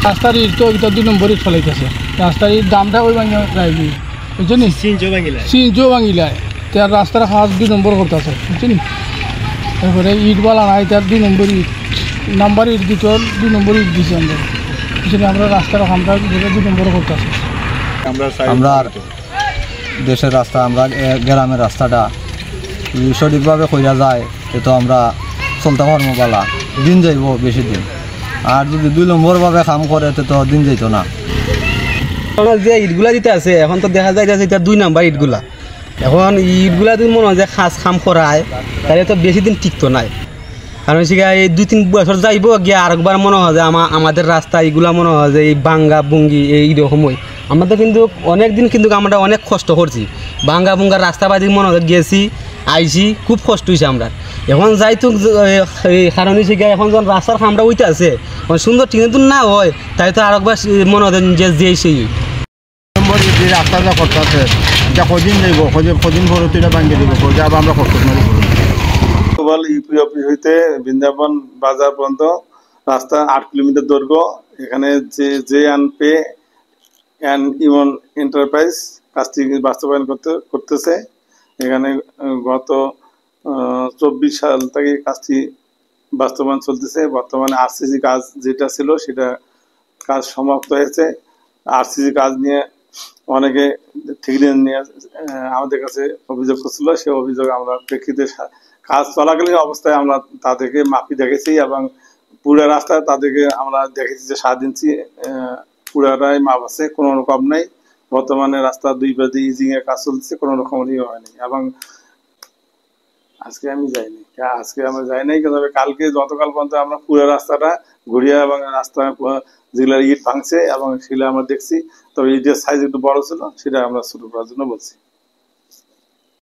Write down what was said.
রাস্তার ইট তো এটা 2 নম্বর ইট ফেলাইতেছে রাস্তার ইট দামটা ওই ভাঙিয়া রাখবি বুঝছেন সিনজো ভাঙিলায় তার রাস্তার কাজ 2 নম্বর করতেছে বুঝছেন তারপরে ইট বালা নাই তার 2 নম্বর ইট নাম্বার ইট দিত 2 নম্বর ইট দিছি আমরা বুঝছেন আমরা রাস্তার কামটা 2 নম্বর করতেছে আমরা দেশের রাস্তা আমরা গ্রামের রাস্তাটা সঠিকভাবে কইরা যায় তো আমরা চলতে পারবো বালা দিন যাইব বেশি দিন আর যদি 2 নম্বরভাবে কাম করে তো দিন যাইতো না যে ইটগুলা দিতে আছে এখন তো দেখা যায় যে 2 নাম্বার ইটগুলা এখন ইটগুলা যদি মনে হয় যে খাস খাম করায় তাহলে তো বেশি দিন টিকতো নাই কারণ সেটা এই 2-3 বছর যাইব গিয়ে আরেকবার মনে হয় যে আমাদের রাস্তা এইগুলা মনে হয় যে এই বাঙ্গা বুঙ্গি এইরকমই আমরা তো কিন্তু অনেক দিন কিন্তু আমরা অনেক কষ্ট করছি বাঙ্গা বুঙ্গার রাস্তাবাদি মনে হয় গেছি আইছি খুব কষ্ট হয়েছে আমরা এখন যাই তো কারণ শিখে এখন যখন রাস্তার খামটা উইতে আছে সুন্দর ঠিক কিন্তু না হয় তাই তো আরেকবার মনে হয় যে সেই রাস্তাটা করতে আছে এটা কদিন যাইব কদিন পরে তো এটা ভাঙিয়ে দিব আবার আমরা করতে ইউপি অফিস হইতে বৃন্দাবন বাজার পর্যন্ত রাস্তা 8 কিলোমিটার দৈর্ঘ্য এখানে যে পে অ্যান্ড ইমন এন্টারপ্রাইজ কাজটি বাস্তবায়ন করতেছে এখানে গত 24 সাল থেকে কাজটি বাস্তবায়ন চলতেছে বর্তমানে আরসিসি কাজ যেটা ছিল সেটা কাজ সমাপ্ত হয়েছে আরসিসি কাজ নিয়ে অনেকে ঠিকাদার নিয়ে আমাদের কাছে অভিযোগ করছিল সেই অভিযোগ আমরা প্রেক্ষিতে কাজ চলাকালীন অবস্থায় আমরা তাদেরকে মাপি দেখেছি এবং পুরো রাস্তায় তাদেরকে আমরা দেখেছি যে 7 ইঞ্চি পুরাটাই মাপ আছে কোনো রকম নেই বর্তমানে রাস্তা 2 পাশে ইজিং এর কাজ চলছে কোনো রকম হয়নি এবং আজকে আমরা যাই নাই তবে কালকে গতকাল পর্যন্ত আমরা পুরো রাস্তাটা ঘুরিয়ে এবং রাস্তা যেগুলো ইট ভাঙছে এবং সেগুলো আমরা দেখছি তবে ইটের সাইজ একটু বড় ছিল সেটা আমরা শুরু করার জন্য বলছি।